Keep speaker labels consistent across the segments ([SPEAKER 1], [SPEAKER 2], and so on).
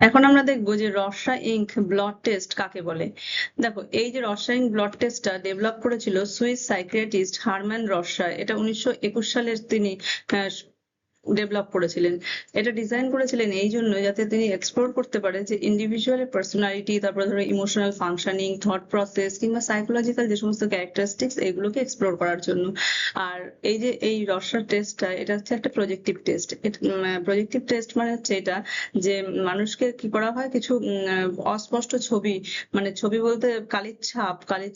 [SPEAKER 1] এখন আমরা দেখবো যে রসা ইঙ্ক ব্লাড টেস্ট কাকে বলে। দেখো, এই যে রসা ইঙ্ক ব্লাড টেস্টটা ডেভেলপ করেছিল সুইস সাইকিয়াট্রিস্ট হারম্যান রসা। এটা 1921 সালের তিনি ডেভেলপ করেছিলেন। এটা ডিজাইন করেছিলেন এই জন্য যাতে তিনি এক্সপ্লোর করতে পারে যে ইন্ডিভিজুয়ালের পার্সোনালিটি, তারপরে ধরো ইমোশনাল ফাংশনিং, থট প্রসেস কিংবা সাইকোলজিক্যাল যে সমস্ত ক্যারেক্টারিস্টিক্স, এগুলোকে এক্সপ্লোর করার জন্য। আর এই যে এই রসার টেস্টটা, এটা হচ্ছে একটা প্রজেক্টিভ টেস্ট। প্রজেক্টিভ টেস্ট মানে হচ্ছে এটা যে মানুষকে কি করা হয়, কিছু অস্পষ্ট ছবি, মানে ছবি বলতে কালির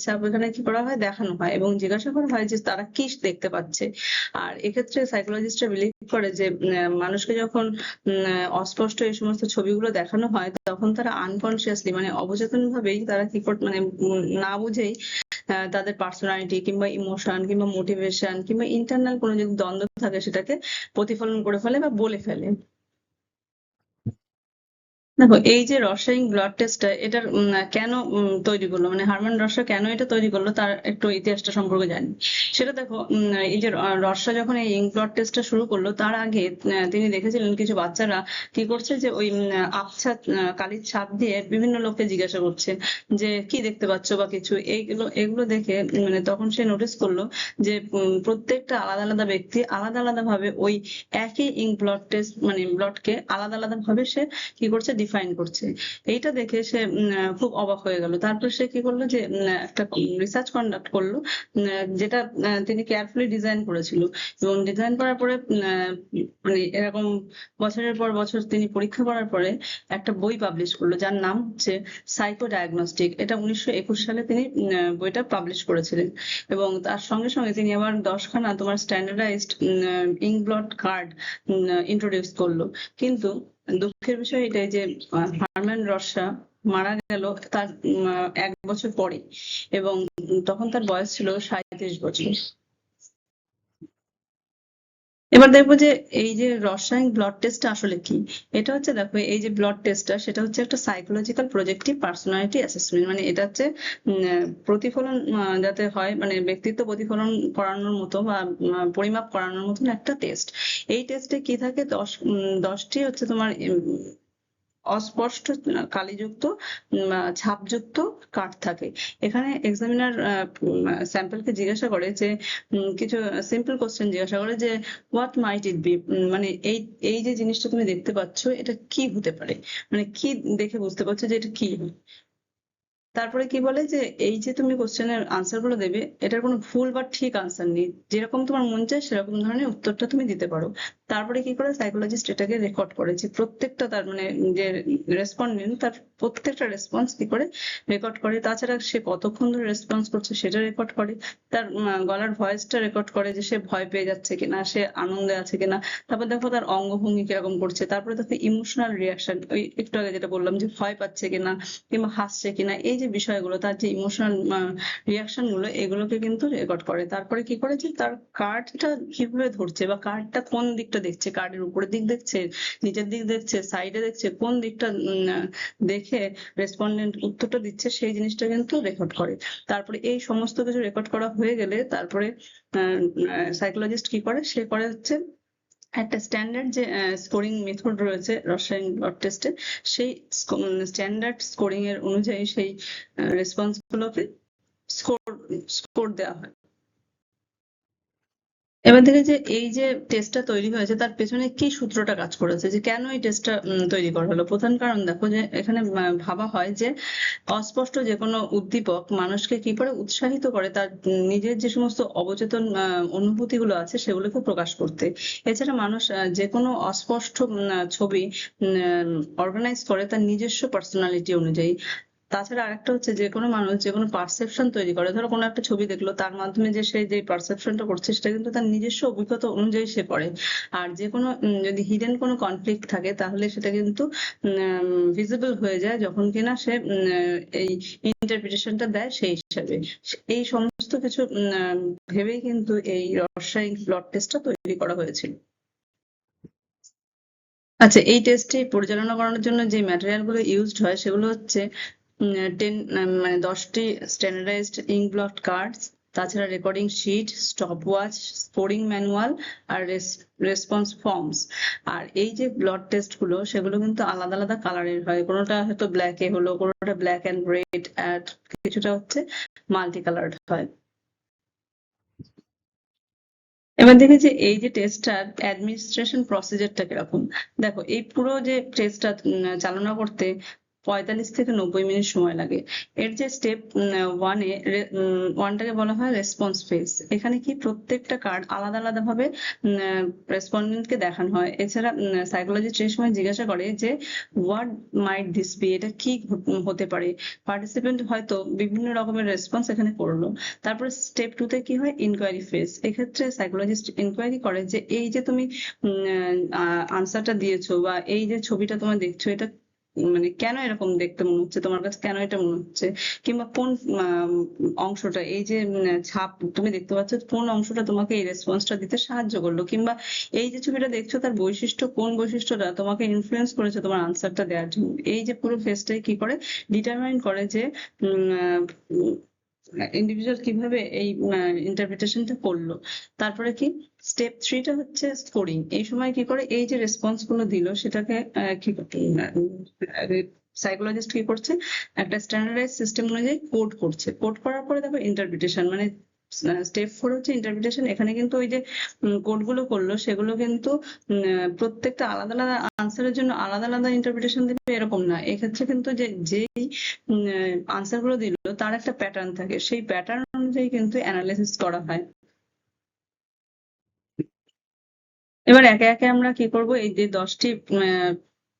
[SPEAKER 1] ছাপ এখানে কি করা হয়, দেখানো হয় এবং জিজ্ঞাসা করা হয় যে তারা কি দেখতে পাচ্ছে। আর এক্ষেত্রে সাইকোলজিস্টরা বিলিভ করে যে মানুষকে যখন অস্পষ্ট এই সমস্ত ছবিগুলো দেখানো হয়, তখন তারা আনকনসিয়াসলি মানে অবচেতন ভাবেই তারা কি মানে না বুঝেই তাদের পার্সোনালিটি কিংবা ইমোশন কিংবা মোটিভেশন কিংবা ইন্টারনাল কোনো যদি দ্বন্দ্ব থাকে সেটাকে প্রতিফলন করে ফেলে বা বলে ফেলে। দেখো, এই যে রসায়ন ব্লাড টেস্টটা, এটার কেন তৈরি করলো, মানে হারমান রসা কেন এটা তৈরি করলো, তার একটু ইতিহাসটা সম্পর্কে জানি। সেটা দেখো, এই যে রসা যখন এই ইঙ্ক ব্লাড টেস্টটা শুরু করলো, তার আগে তিনি দেখেছিলেন কিছু বাচ্চারা কি করছে, যে ওই আবছা কালির ছাপ দিয়ে বিভিন্ন লোককে জিজ্ঞাসা করছে যে কি দেখতে পাচ্ছ বা কিছু। এইগুলো এগুলো দেখে মানে তখন সে নোটিস করলো যে প্রত্যেকটা আলাদা আলাদা ব্যক্তি আলাদা আলাদা ভাবে ওই একই ইঙ্ক ব্লাড টেস্ট মানে ব্লাডকে আলাদা আলাদা ভাবে সে কি করছে, ডিফাইন করছে। এইটা দেখে সে খুব অবাক হয়ে গেল। তারপর সে কি করলো যে একটা রিসার্চ কন্ডাক্ট করলো, যেটা তিনি কেয়ারফুলি ডিজাইন করেছিল। এবং ডিজাইন করার পরে মানে এরকম বছরের পর বছর তিনি পরীক্ষা করার পরে একটা বই পাবলিশ করলো, যার নাম হচ্ছে সাইকো ডায়াগনস্টিক। এটা 1921 সালে তিনি বইটা পাবলিশ করেছিলেন। এবং তার সঙ্গে সঙ্গে তিনি আবার 10খানা তোমার standardised ink blot card introduce করলো। কিন্তু দুঃখের বিষয় এটাই যে হারম্যান রসা মারা গেল তার 1 বছর পরে, এবং তখন তার বয়স ছিল 37 বছর। এবার দেখবো যে এই যে রসায়নিক ব্লাড টেস্টটা আসলে কি। এটা হচ্ছে, দেখো, এই যে ব্লাড টেস্টটা, সেটা হচ্ছে একটা সাইকোলজিক্যাল প্রজেক্টিভ পার্সোনালিটি অ্যাসেসমেন্ট। মানে এটা হচ্ছে প্রতিফলন যাতে হয়, মানে ব্যক্তিত্ব প্রতিফলন করানোর মতো বা পরিমাপ করানোর মতন একটা টেস্ট। এই টেস্টে কি থাকে, 10টি হচ্ছে তোমার অস্পষ্ট কালিযুক্ত ছাপযুক্ত কার্ড থাকে। এখানে এক্সামিনার স্যাম্পলকে জিজ্ঞাসা করে যে কিছু সিম্পল কোশ্চেন জিজ্ঞাসা করে যে হোয়াট মাইট ইট বি, মানে এই এই যে জিনিসটা তুমি দেখতে পাচ্ছ এটা কি হতে পারে, মানে কি দেখে বুঝতে পারছো যে এটা কি। তারপরে কি বলে যে এই যে তুমি কোশ্চেনের আনসার গুলো দেবে, এটার কোনো ভুল বা ঠিক আনসার নেই, যেরকম তোমার মন চায় সেরকম ধরনের উত্তরটা তুমি দিতে পারো। তারপরে কি করে সাইকোলজিস্ট এটাকে রেকর্ড করে, যে প্রত্যেকটা তার মানে যে রেসপন্ডেন্ট তার প্রত্যেকটা রেসপন্স কি করে রেকর্ড করে। তাছাড়া সে কতক্ষণ ধরে রেসপন্স করছে সেটা রেকর্ড করে। তার গলার ভয়েসটা রেকর্ড করে, যে সে ভয় পেয়ে যাচ্ছে কিনা, সে আনন্দে আছে কিনা। তারপর দেখো তার অঙ্গভঙ্গি কিরকম করছে। তারপরে দেখো ইমোশনাল রিয়াকশন, ওই একটু আগে যেটা বললাম যে ভয় পাচ্ছে কিনা কিংবা হাসছে কিনা, এই যে বিষয়গুলো, তার যে ইমোশনাল রিয়াকশন গুলো, এগুলোকে কিন্তু রেকর্ড করে। তারপরে কি করে যে তার কার্ডটা কিভাবে ধরছে বা কার্ডটা কোন দিকটা দেখছে, কার্ডের উপরের দিক দেখছে, নিচের দিক দেখছে, সাইডে দেখছে, কোন দিকটা দেখে রেসপন্ডেন্ট উত্তরটা দিচ্ছে, সেই জিনিসটা কিন্তু রেকর্ড করে। তারপরে এই সমস্ত কিছু রেকর্ড করা হয়ে গেলে তারপরে সাইকোলজিস্ট কি করে, সে করে হচ্ছে একটা স্ট্যান্ডার্ড যে স্কোরিং মেথড রয়েছে রসায়ন ব্লাড টেস্টে, সেই স্ট্যান্ডার্ড স্কোরিং এর অনুযায়ী সেই রেসপন্স গুলোকে স্কোর স্কোর দেওয়া হয়। এবার দেখে যে এই যে টেস্টটা তৈরি হয়েছে তার পেছনে কি সূত্রটা কাজ করেছে, যে কেন এই টেস্টটা তৈরি করা হলো। প্রধান কারণ দেখো, যে এখানে ভাবা হয় যে অস্পষ্ট যে কোনো উদ্দীপক মানুষকে কি করে উৎসাহিত করে তার নিজের যে সমস্ত অবচেতন অনুভূতিগুলো আছে সেগুলোকে প্রকাশ করতে। এছাড়া মানুষ যে কোনো অস্পষ্ট ছবি অর্গানাইজ করে তার নিজস্ব পার্সোনালিটি অনুযায়ী। তাছাড়া আরেকটা হচ্ছে, যে কোনো মানুষ যে কোনো পারসেপশন তৈরি করে, ধরো কোনো একটা ছবি দেখলো, তার মাধ্যমে যে সে যে পারসেপশনটা করছে সেটা কিন্তু তার নিজস্ব অভিজ্ঞতা অনুযায়ী সে করে। আর যে কোনো যদি হিডেন কোনো কনফ্লিক্ট থাকে তাহলে সেটা কিন্তু ভিজিবল হয়ে যায় যখন কিনা সে এই ইন্টারপ্রিটেশনটা দেয় সেই হিসাবে। এই সমস্ত কিছু ভেবেই কিন্তু এই রসায়নিক ব্লাড টেস্টটা তৈরি করা হয়েছিল। আচ্ছা, এই টেস্টটি পরিচালনা করানোর জন্য যে ম্যাটেরিয়াল গুলো ইউজড হয় সেগুলো হচ্ছে 10 মানে 10টি স্ট্যান্ডার্ডাইজড ইঙ্ক ব্লট কার্ডস, তাছাড়া recording sheet, stopwatch, scoring manual আর রেসপন্স ফর্মস। আর এই যে ব্লাড টেস্ট গুলো সেগুলো কিন্তু আলাদা আলাদা কালারের হয়, কোনোটা হয়তো ব্ল্যাক এ হলো, কোনোটা ব্ল্যাক অ্যান্ড রেড, আর কিছুটা হচ্ছে মাল্টি কালার্ড হয়। এবার দেখি যে এই যে টেস্টটার অ্যাডমিনিস্ট্রেশন প্রসিজারটা কিরকম। দেখো এই পুরো যে টেস্টটা চালনা করতে 45 থেকে 90 মিনিট সময় লাগে। এর যে স্টেপ ওয়ানটাকে বলা হয় রেসপন্স ফেজ। এখানে কি প্রত্যেকটা কার্ড আলাদা আলাদা ভাবে রেসপন্ডেন্টকে দেখানো হয়। এছাড়া সাইকোলজিস্ট এই সময় জিজ্ঞাসা করে যে হোয়াট মাইট দিস বি, এটা কি হতে পারে। পার্টিসিপেন্ট হয়তো বিভিন্ন রকমের রেসপন্স এখানে করলো। তারপরে স্টেপ 2 তে কি হয়, ইনকোয়ারি ফেজ। এক্ষেত্রে সাইকোলজিস্ট ইনকোয়ারি করে যে এই যে তুমি আনসারটা দিয়েছো বা এই যে ছবিটা তোমার দেখছো, এটা মানে কেন এরকম দেখতে মনে হচ্ছে, তোমার কাছে কেন এটা মনে হচ্ছে, কিংবা কোন অংশটা, এই যে ছাপ তুমি দেখতে পাচ্ছ, কোন অংশটা তোমাকে এই রেসপন্সটা দিতে সাহায্য করলো, কিংবা এই যে ছবিটা দেখছো তার বৈশিষ্ট্য, কোন বৈশিষ্ট্যটা তোমাকে ইনফ্লুয়েন্স করেছে তোমার আনসারটা দেওয়ার জন্য। এই যে পুরো ফেজটাই কি করে, ডিটারমাইন করে যে ইন্ডিভিজুয়াল কিভাবে এই ইন্টারপ্রিটেশনটা করলো। তারপরে কি স্টেপ 3 টা হচ্ছে স্কোরিং। এই সময় কি করে, এই যে রেসপন্স গুলো দিল সেটাকে কি সাইকোলজিস্ট কি করছে, একটা স্ট্যান্ডার্ডাইজ সিস্টেম অনুযায়ী কোড করছে। কোড করার পরে দেখো ইন্টারপ্রিটেশন, মানে স্টেপ 4 হচ্ছে ইন্টারপ্রিটেশন। এখানে কিন্তু ওই যে কোড গুলো করলো সেগুলো কিন্তু প্রত্যেকটা আলাদা আলাদা আনসারের জন্য আলাদা আলাদা ইন্টারপ্রিটেশন দিবে এরকম না। এক্ষেত্রে কিন্তু যে যেই আনসার গুলো দিল তার একটা প্যাটার্ন থাকে, সেই প্যাটার্ন অনুযায়ী কিন্তু অ্যানালাইসিস করা হয়। এবার একে একে আমরা কি করব, এই যে 10টি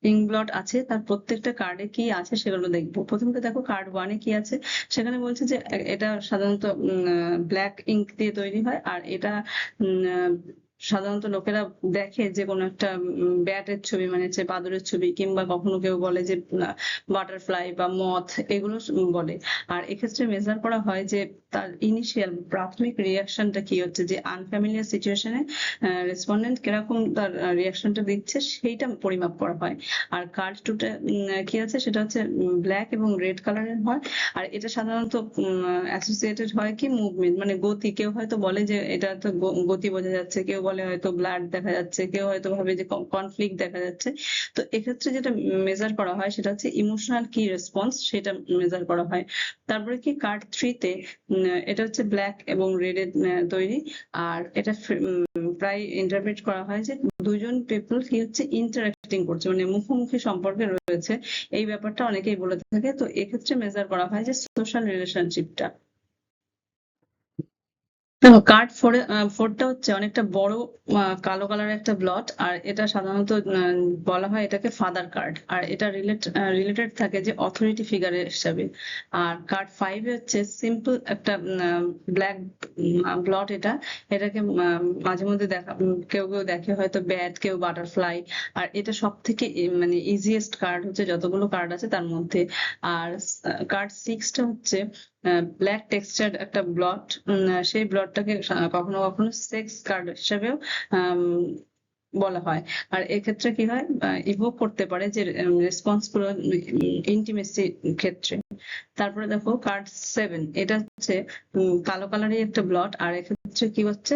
[SPEAKER 1] পিঙ্ক ব্লট আছে তার প্রত্যেকটা কার্ডে কি আছে সেগুলো দেখবো। প্রথমে দেখো কার্ড 1 এ কি আছে, সেখানে বলছে যে এটা সাধারণত ব্ল্যাক ইঙ্ক দিয়ে তৈরি হয়, আর এটা সাধারণত লোকেরা দেখে যে কোনো একটা ব্যাটের ছবি, মানে হচ্ছে বাদুড়ের ছবি, কিংবা কখনো কেউ বলে যে বাটারফ্লাই বা মথ, এগুলো বলে। আর এক্ষেত্রে মেজার করা হয় যে তার ইনিশিয়াল প্রাথমিক রিয়াকশনটা কি হচ্ছে, যে আনফ্যামিলিয়ার সিচুয়েশনে রেসপন্ডেন্ট কিরকম তার রিয়াকশনটা দিচ্ছে সেইটা পরিমাপ করা হয়। আর কার্ড 2 টা কি আছে, সেটা হচ্ছে ব্ল্যাক এবং রেড কালারের হয়। আর এটা সাধারণত অ্যাসোসিয়েটেড হয় কি মুভমেন্ট, মানে গতি। কেউ হয়তো বলে যে এটা তো গতি বোঝা যাচ্ছে, কেউ বলে হয়তো ব্লাড দেখা যাচ্ছে, কেউ হয়তো ভাবে যে কনফ্লিক্ট দেখা যাচ্ছে। তো এক্ষেত্রে যেটা মেজার করা হয় সেটা হচ্ছে ইমোশনাল কি রেসপন্স, সেটা মেজার করা হয়। তারপরে কি কার্ড 3 তে এটা হচ্ছে ব্ল্যাক এবং রেড এর তৈরি। আর এটা প্রায় ইন্টারপ্রেট করা হয় যে দুজন পিপল কি হচ্ছে ইন্টারাক্টিং করছে, মানে মুখোমুখি সম্পর্কে রয়েছে, এই ব্যাপারটা অনেকেই বলে থাকে। তো এক্ষেত্রে মেজার করা হয় যে সোশ্যাল রিলেশনশিপটা। দেখো কার্ড 4 টা হচ্ছে অনেকটা বড় কালো কালারের একটা ব্লট, আর এটা সাধারণত বলা হয় এটাকে ফাদার কার্ড। আর এটা রিলেটেড থাকে যে অথরিটি ফিগারের হিসাবে। আর কার্ড 5 এ হচ্ছে সিম্পল একটা ব্ল্যাক ব্লট। এটাকে মাঝে মধ্যে দেখা, কেউ কেউ দেখে হয়তো ব্যাট, কেউ বাটারফ্লাই। আর এটা সব থেকে মানে ইজিয়েস্ট কার্ড হচ্ছে যতগুলো কার্ড আছে তার মধ্যে। আর কার্ড 6 টা হচ্ছে ব্ল্যাক টেক্সচার একটা ব্লট। সেই ব্লটটাকে কখনো কখনো সেক্স কার্ড হিসেবেও বলা হয়। আর এক্ষেত্রে কি হয়, ইভোক করতে পারে যে রেসপন্স গুলো ইন্টিমেসি ক্ষেত্রে। তারপরে দেখো কার্ড 7, এটা হচ্ছে কালো কালারের একটা ব্লট। আর এক্ষেত্রে কি হচ্ছে,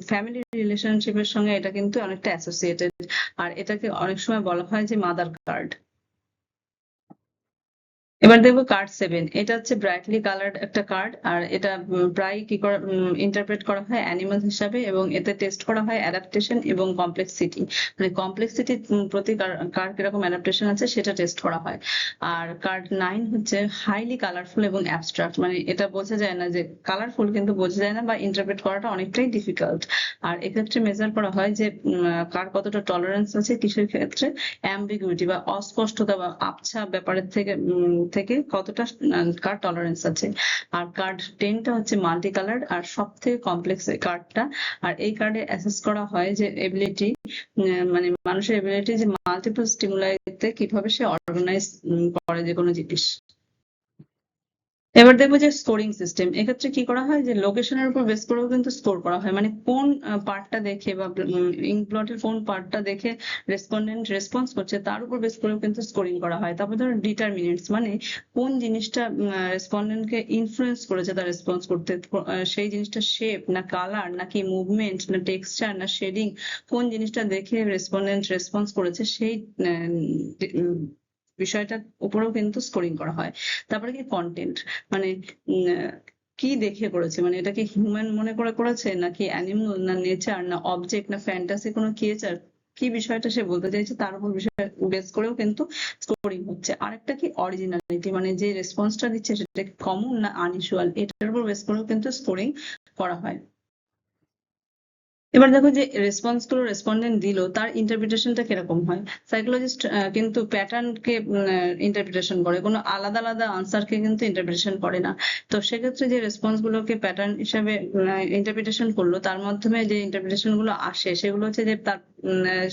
[SPEAKER 1] ফ্যামিলি রিলেশনশিপের সঙ্গে এটা কিন্তু অনেকটা অ্যাসোসিয়েটেড। আর এটাকে অনেক সময় বলা হয় যে মাদার কার্ড। এবার দেখবো কার্ড 7, এটা হচ্ছে ব্রাইটলি কালার্ড একটা কার্ড। আর এটা প্রায় কি করা ইন্টারপ্রেট করা হয় অ্যানিমাল হিসাবে, এবং এতে টেস্ট করা হয় অ্যাডাপ্টেশন এবং কমপ্লেক্সিটি, মানে কমপ্লেক্সিটি প্রতি কার কিরকম অ্যাডাপ্টেশন আছে সেটা টেস্ট করা হয়। আর কার্ড 9 হচ্ছে হাইলি কালারফুল এবং অ্যাবস্ট্রাক্ট, মানে এটা বোঝা যায় না যে কালারফুল, কিন্তু বোঝা যায় না বা ইন্টারপ্রেট করাটা অনেকটাই ডিফিকাল্ট। আর এক্ষেত্রে মেজার করা হয় যে কার কতটা টলারেন্স আছে কিসের ক্ষেত্রে, অ্যাম্বিগুইটি বা অস্পষ্টতা বা আবছা ব্যাপারের থেকে কতটা কার টলারেন্স আছে। আর কার্ড 10 টা হচ্ছে মাল্টি কালার আর সব থেকে কমপ্লেক্স কার্ডটা। আর এই কার্ডে অ্যাসেস করা হয় যে এবিলিটি, মানে মানুষের এবিলিটি যে মাল্টিপল স্টিমুলাইতে কিভাবে সে অর্গানাইজ করে যে কোনো জিনিস। এবার দেখবো যে স্কোরিং সিস্টেম। এক্ষেত্রে কি করা হয় যে লোকেশনের উপর বেস করেও কিন্তু স্কোর করা হয়, মানে কোন পার্টটা দেখে বা ইঙ্ক ব্লটের কোন পার্টটা দেখে রেসপন্ডেন্ট রেসপন্স করছে তার উপর বেস করেও কিন্তু স্কোরিং করা হয়। তারপর ধরো ডিটারমিনেন্টস, মানে কোন জিনিসটা রেসপন্ডেন্টকে ইনফ্লুয়েন্স করেছে তার রেসপন্স করতে, সেই জিনিসটা শেপ না কালার নাকি মুভমেন্ট না টেক্সচার না শেডিং, কোন জিনিসটা দেখে রেসপন্ডেন্ট রেসপন্স করেছে সেই বিষয়টার উপরেও কিন্তু স্কোরিং করা হয়। তারপরে কি কন্টেন্ট, মানে কি দেখে করেছে, মানে এটা কি হিউম্যান মনে করে করেছে নাকি অ্যানিমাল না নেচার না অবজেক্ট না ফ্যান্টাসি কোনো ক্রিয়েচার, কি বিষয়টা সে বলতে চাইছে তার উপর বিষয় বেস করেও কিন্তু স্কোরিং হচ্ছে। আরেকটা কি অরিজিনালিটি, মানে যে রেসপন্সটা দিচ্ছে সেটা কমন না আনইউজুয়াল, এটার উপর বেস করেও কিন্তু স্কোরিং করা হয়। এবার দেখো যে রেসপন্স গুলো রেসপন্ডেন্ট দিল তার ইন্টারপ্রিটেশনটা কিরকম হয়। সাইকোলজিস্ট কিন্তু প্যাটার্নকে ইন্টারপ্রিটেশন করে, কোনো আলাদা আলাদা আনসারকে কিন্তু ইন্টারপ্রিটেশন করে না। তো সেক্ষেত্রে যে রেসপন্স গুলোকে প্যাটার্ন হিসাবে ইন্টারপ্রিটেশন করলো তার মাধ্যমে যে ইন্টারপ্রিটেশন গুলো আসে সেগুলো হচ্ছে যে তার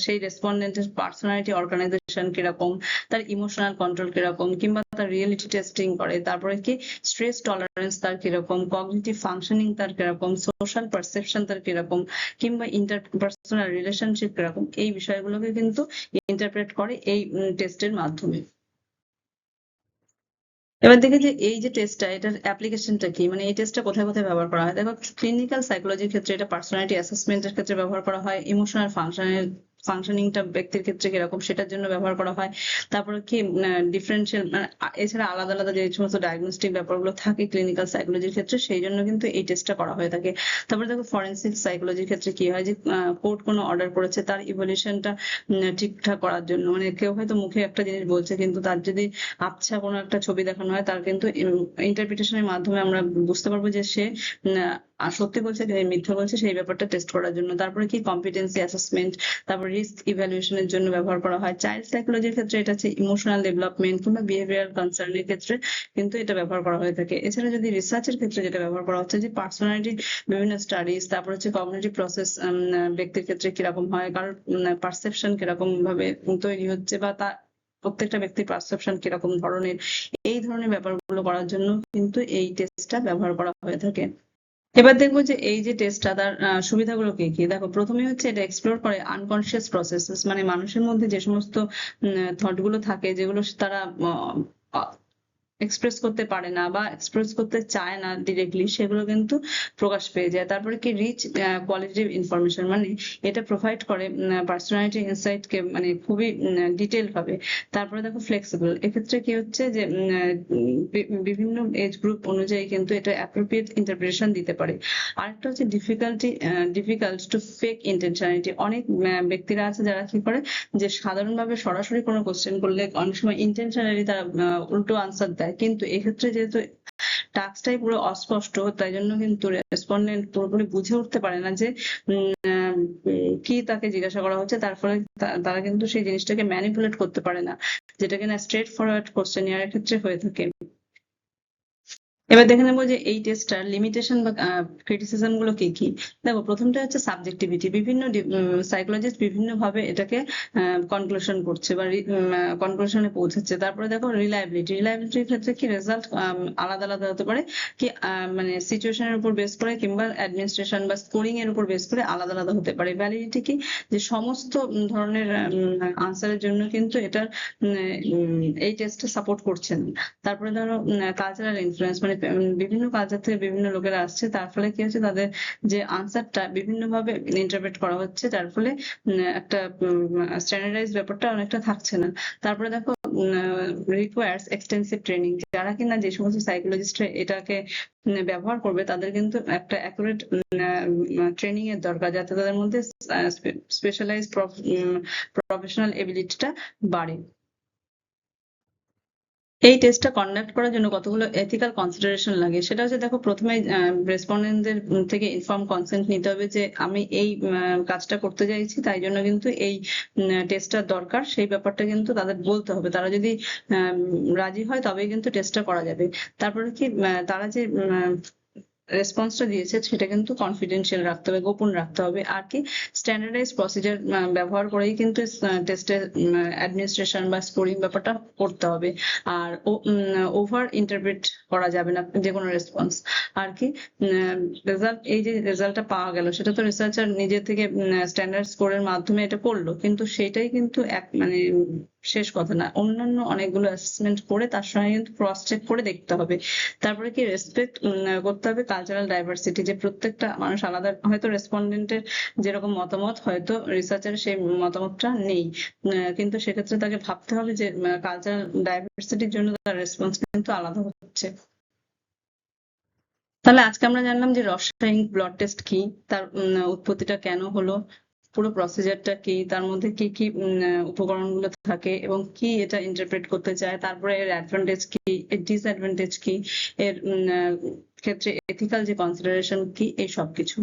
[SPEAKER 1] সেই রেসপন্ডেন্টের পার্সোনালিটি অর্গানাইজেশন কিরকম, তার ইমোশনাল কন্ট্রোল কিরকম, কিংবা তার রিয়েলিটি টেস্টিং করে, তারপরে কি স্ট্রেস টলারেন্স তার কিরকম, কগনিটিভ ফাংশনিং তার কিরকম, সোশ্যাল পারসেপশন তার কিরকম, কিংবা ইন্টারপার্সোনাল রিলেশনশিপ কিরকম, এই বিষয়গুলোকে কিন্তু ইন্টারপ্রেট করে এই টেস্টের মাধ্যমে। এবার দেখে যে এই যে টেস্টটা এটার অ্যাপ্লিকেশনটা কি, মানে এই টেস্টটা কোথায় কোথায় ব্যবহার করা হয়। দেখো ক্লিনিক্যাল সাইকোলজির ক্ষেত্রে এটা পার্সোনালিটি অ্যাসেসমেন্টের ক্ষেত্রে ব্যবহার করা হয়, ইমোশনাল ফাংশনিংটা ব্যক্তির ক্ষেত্রে কিরকম সেটার জন্য ব্যবহার করা হয়। তারপরে কি ডিফারেন্সিয়াল, মানে এছাড়া আলাদা আলাদা যে সমস্ত ডায়াগনস্টিক ব্যাপারগুলো থাকে ক্লিনিক্যাল সাইকোলজির ক্ষেত্রে সেই জন্য কিন্তু এই টেস্টটা করা হয়ে থাকে। তারপরে দেখো ফরেন্সিক সাইকোলজির ক্ষেত্রে কি হয় যে কোর্ট কোনো অর্ডার করেছে তার ইভলিউশনটা ঠিকঠাক করার জন্য, মানে কেউ হয়তো মুখে একটা জিনিস বলছে কিন্তু তার যদি আবছা কোনো একটা ছবি দেখানো হয় তার কিন্তু ইন্টারপ্রিটেশনের মাধ্যমে আমরা বুঝতে পারবো যে সে সত্যি বলছে মিথ্যা বলছে, সেই ব্যাপারটা টেস্ট করার জন্য। তারপরে কি কম্পিটেন্সি অ্যাসেসমেন্ট, তারপর রিস্ক ইভ্যালুয়েশনের জন্য ব্যবহার করা হয়। চাইল্ড সাইকোলজির ক্ষেত্রে এটা হচ্ছে ইমোশনাল ডেভেলপমেন্ট কিংবা বিহেভিয়ারাল কনসার্নের ক্ষেত্রে কিন্তু এটা ব্যবহার করা হয়ে থাকে। এছাড়া যদি রিসার্চের ক্ষেত্রে যেটা ব্যবহার করা হচ্ছে যে পার্সোনালিটি বিভিন্ন স্টাডিজ, তারপর হচ্ছে কগনিটিভ প্রসেস ব্যক্তির ক্ষেত্রে কিরকম হয়, কারোর পারসেপশন কিরকম ভাবে তৈরি হচ্ছে বা তার প্রত্যেকটা ব্যক্তির পারসেপশন কিরকম ধরনের, এই ধরনের ব্যাপারগুলো করার জন্য কিন্তু এই টেস্টটা ব্যবহার করা হয়ে থাকে। এবার দেখবো যে এই যে টেস্টটা তার সুবিধাগুলো কি কি। দেখো প্রথমে হচ্ছে এটা এক্সপ্লোর করে আনকনসিয়াস প্রসেসেস, মানে মানুষের মধ্যে যে সমস্ত থট গুলো থাকে যেগুলো তারা এক্সপ্রেস করতে পারে না বা এক্সপ্রেস করতে চায় না ডিরেক্টলি, সেগুলো কিন্তু প্রকাশ পেয়ে যায়। তারপরে কি রিচ কোয়ালিটিভ ইনফরমেশন, মানে এটা প্রোভাইড করে পার্সোনালিটি ইনসাইট কে মানে খুবই ডিটেইল ভাবে। তারপরে দেখো ফ্লেক্সিবল, এক্ষেত্রে কি হচ্ছে যে বিভিন্ন এজ গ্রুপ অনুযায়ী কিন্তু এটা অ্যাপ্রোপ্রিয়েট ইন্টারপ্রিটেশন দিতে পারে। আরেকটা হচ্ছে ডিফিকাল্ট টু ফেক ইন্টেনশনালিটি, অনেক ব্যক্তিরা আছে যারা কি করে যে সাধারণভাবে সরাসরি কোনো কোশ্চেন করলে অনেক সময় ইন্টেনশনালি তারা উল্টো আনসার দেয়, কিন্তু এক্ষেত্রে যেহেতু টাস্কটাই পুরো অস্পষ্ট তাই জন্য কিন্তু রেসপন্ডেন্ট পুরোপুরি বুঝে উঠতে পারে না যে কি তাকে জিজ্ঞাসা করা হচ্ছে, তার ফলে তারা কিন্তু সেই জিনিসটাকে ম্যানিপুলেট করতে পারে না, যেটা কিনা স্ট্রেট ফরওয়ার্ড কোশ্চেনিয়ারের ক্ষেত্রে হয়ে থাকে। এবার দেখে নেবো যে এই টেস্টটার লিমিটেশন বা ক্রিটিসিজম গুলো কি কি। দেখো প্রথমটা হচ্ছে সাবজেক্টিভিটি, বিভিন্ন সাইকোলজিস্ট বিভিন্ন ভাবে এটাকে কনক্লুশন করছে বা কনক্লুশনে পৌঁছাচ্ছে। তারপরে দেখো রিলায়েবিলিটির ক্ষেত্রে কি রেজাল্ট আলাদা আলাদা হতে পারে, কি মানে সিচুয়েশনের উপর বেস করে কিংবা অ্যাডমিনিস্ট্রেশন বা স্কোরিং এর উপর বেস করে আলাদা আলাদা হতে পারে। ভ্যালিডিটি কি, যে সমস্ত ধরনের আনসারের জন্য কিন্তু এটার এই টেস্টটা সাপোর্ট করছে না। তারপরে ধরো কালচারাল ইনফ্লুয়েন্স, মানে বিভিন্ন কালচার থেকে বিভিন্ন লোকেরা আসছে, তার ফলে কি হচ্ছে তাদের যে আনসারটা বিভিন্ন ভাবে ইন্টারপ্রেট করা হচ্ছে, তার ফলে একটা স্ট্যান্ডার্ডাইজ ব্যাপারটা অনেকটা থাকছে না। তারপরে দেখো রিকোয়ার্স এক্সটেন্সিভ ট্রেনিং, যারা কিনা যে সমস্ত সাইকোলজিস্ট এটাকে ব্যবহার করবে তাদের কিন্তু একটা অ্যাকুরেট ট্রেনিং এর দরকার, যাতে তাদের মধ্যে স্পেশালাইজড প্রফেশনাল এবিলিটিটা বাড়ে। এই টেস্টটা কন্ডাক্ট করার জন্য কতগুলো এথিক্যাল কনসিডারেশন লাগে, সেটা হচ্ছে দেখো প্রথমে রেসপন্ডেন্টদের থেকে ইনফর্ম কনসেন্ট নিতে হবে যে আমি এই কাজটা করতে চাইছি, তাই জন্য কিন্তু এই টেস্টটা দরকার, সেই ব্যাপারটা কিন্তু তাদের বলতে হবে। তারা যদি রাজি হয় তবেই কিন্তু টেস্টটা করা যাবে। তারপরে কি তারা যে রেসপন্সটা দিয়েছে সেটা কিন্তু কনফিডেন্সিয়াল রাখতে হবে, গোপন রাখতে হবে। আর কি স্ট্যান্ডার্ডাইজ প্রসিজার ব্যবহার করেই কিন্তু টেস্টের অ্যাডমিনিস্ট্রেশন বা স্কোরিং ব্যাপারটা করতে হবে। আর ওভার ইন্টারপ্রেট করা যাবে না যে কোনো রেসপন্স। আর কি রেজাল্ট, এই যে রেজাল্টটা পাওয়া গেল সেটা তো রিসার্চার নিজে থেকে স্ট্যান্ডার্ড স্কোরের মাধ্যমে এটা করলো, কিন্তু সেটাই কিন্তু এক মানে শেষ কথা না, অন্যান্য অনেকগুলো অ্যাসেসমেন্ট করে তার সঙ্গে কিন্তু ক্রস চেক করে দেখতে হবে। তারপরে কি রেসপেক্ট করতে হবে কালচারাল ডাইভার্সিটি, যে প্রত্যেকটা মানুষ আলাদা, হয়তো রেসপন্ডেন্টের যেরকম মতামত হয়তো রিসার্চারের সেই মতামতটা নেই, কিন্তু সেক্ষেত্রে তাকে ভাবতে হবে যে কালচারাল ডাইভার্সিটির জন্য তার রেসপন্স কিন্তু আলাদা হচ্ছে। তাহলে আজকে আমরা জানলাম যে রাসায়নিক ব্লাড টেস্ট কি, তার উৎপত্তিটা কেন হলো, পুরো প্রসিজারটা কি, তার মধ্যে কি কি উপকরণগুলো থাকে এবং কি এটা ইন্টারপ্রেট করতে চায়, তারপরে এর অ্যাডভান্টেজ কি, এর ডিসঅ্যাডভান্টেজ কি, এর ক্ষেত্রে এথিক্যাল যে কনসিডারেশন কি, এই সব কিছু।